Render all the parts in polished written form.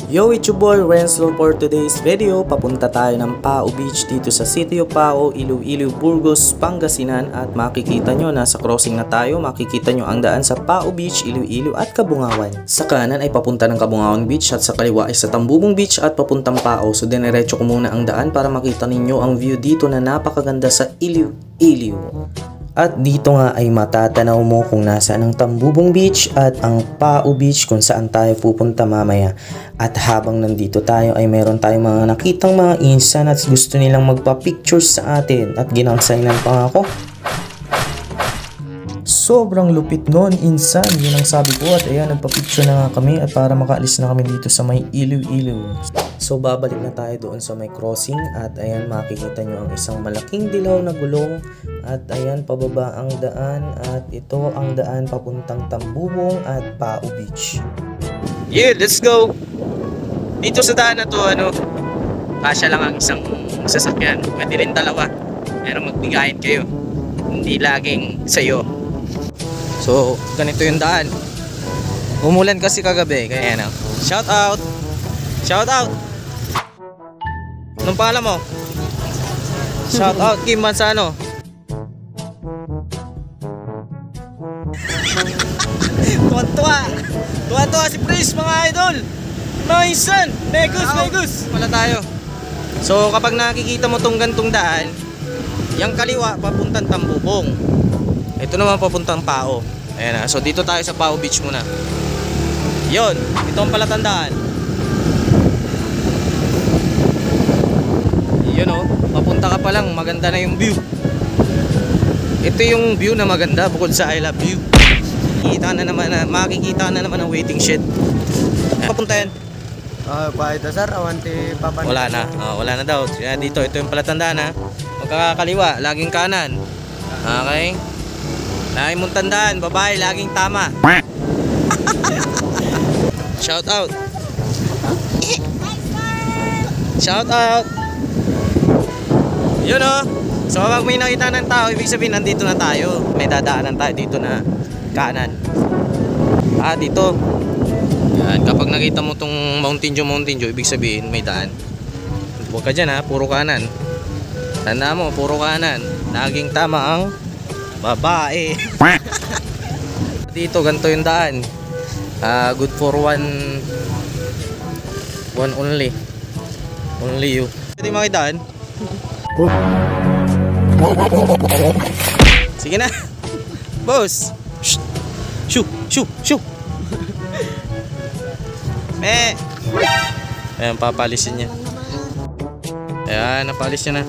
Yo, it's your boy Renzo. For today's video, papunta tayo ng Pao Beach dito sa City of Pao, Iloilo, Burgos, Pangasinan. At makikita nyo, nasa crossing na tayo, makikita nyo ang daan sa Pao Beach, Iloilo at Kabungawan. Sa kanan ay papunta ng Kabungawan Beach at sa kaliwa ay sa Tambubong Beach at papuntang Pao. So dinerecho ko muna ang daan para makita ninyo ang view dito na napakaganda sa Iloilo. At dito nga ay matatanaw mo kung nasaan ang Tambubong Beach at ang Pao Beach kung saan tayo pupunta mamaya. At habang nandito tayo ay meron tayong mga nakitang mga insan at gusto nilang magpa-pictures sa atin at ginansayanan pa nga ako. Sobrang lupit nun, insan, yun ang sabi ko. At ayan, nagpa-picture na nga kami at para makaalis na kami dito sa may Iloilo. So babalik na tayo doon sa may crossing at ayan, makikita nyo ang isang malaking dilaw na gulong. At ayan, pababa ang daan at ito ang daan papuntang Tambubong at Pao Beach. Yeah, let's go! Dito sa daan na to, kasya lang ang isang sasakyan. Pwede rin dalawa. Pero magbigayin kayo. Hindi laging sayo. So, ganito yung daan. Umulan kasi kagabi. Kaya yan. Shout out! Shout out! Anong pangalan mo? Shout out Kim Manzano. Tuwa si Pris, mga idol. Nice son. Negus. Wala tayo. So kapag nakikita mo tong gantong daan, yung kaliwa papuntang Tambubong. Ito naman papuntang Pao. Ayan na. So dito tayo sa Pao Beach muna. Yon, ito ang palatandaan. Yun oh, papunta ka pa lang, maganda na yung view. Ito yung view na maganda bukod sa I love you. Makikita na naman ang waiting shed. Papunta yan? Ito sir, awanti papan. Wala na daw. Dito, ito yung palatandaan ha. Magkakaliwa, laging kanan. Okay? Laging mong tandaan, babae, laging tama. Shout out. Shout out. Yun o. So kapag may nakita ng tao, ibig sabihin nandito na tayo. May dadaanan tayo dito na kanan. Dito. Yan, kapag nakita mo tong Mountain Dew, ibig sabihin may daan. Huwag ka dyan ha, puro kanan. Tanda mo, puro kanan. Laging tama ang babae. Dito, ganito yung daan. Good for one only. Only you. Pwede makidaan? Sige na. Boss. Shoo. Ayan, papalisin niya. Ayan, napalis niya na.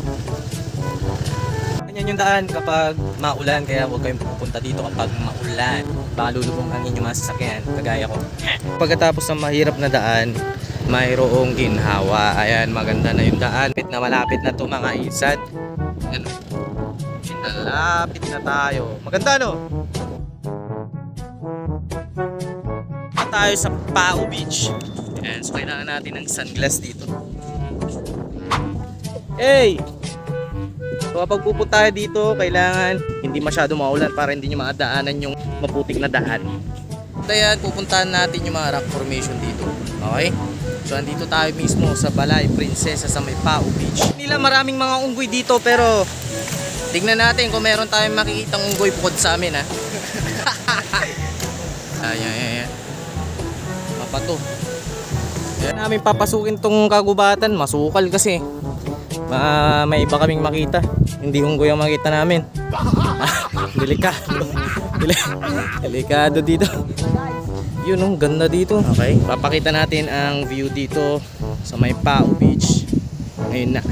Ganyan yung daan kapag maulan, kaya huwag kayong pupunta dito kapag maulan. Baka lulubong ang inyong mga sasakyan, kagaya ko. Pagkatapos ng mahirap na daan, mayroong ginhawa. Ayan, maganda na yung daan. Malapit na to mga insan. Malapit na tayo. Maganda no? Tayo sa Pao Beach. Ayan, so kailangan natin ng sunglass dito. Hey! So kapag pupunta tayo dito, kailangan hindi masyado maulan para hindi nyo makadaanan yung maputik na daan. Ayan, pupuntahan natin yung mga rock formation dito. Okay? So andito tayo mismo sa Balay Prinsesa sa may Pao Beach. Nila maraming mga unggoy dito pero tignan natin kung meron tayong makikitang unggoy bukod sa amin ha. Ayan. Mapato. Ayan namin papasukin tong kagubatan. Masukal kasi. May iba kaming makita. Hindi unggoy ang makita namin. Delikado dito. Yun oh, ganda dito. Okay, papakita natin ang view dito sa may Pao Beach. Ayun na.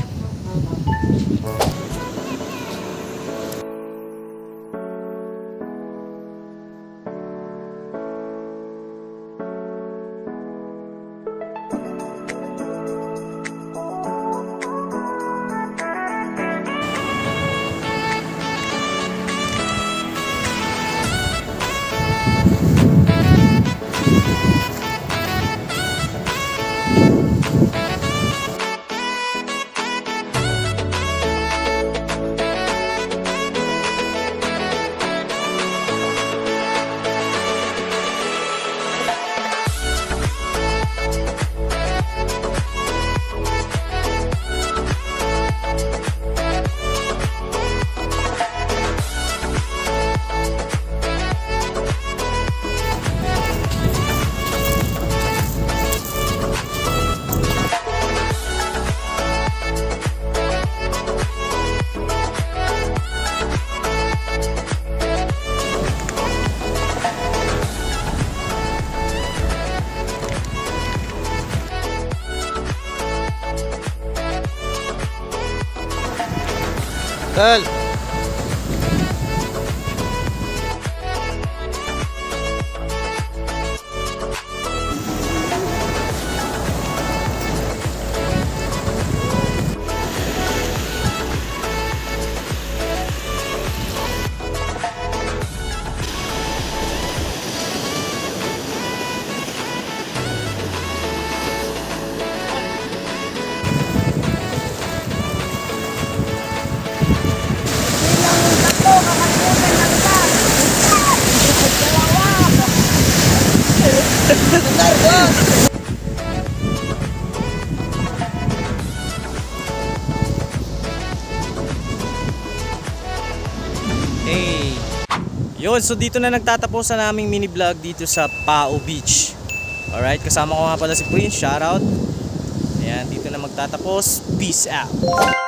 Tol. Hey. Yun, so dito na nagtatapos ang aming mini vlog dito sa Pao Beach. Alright, kasama ko nga pala si Prince, shoutout. Ayan, dito na magtatapos. Peace out.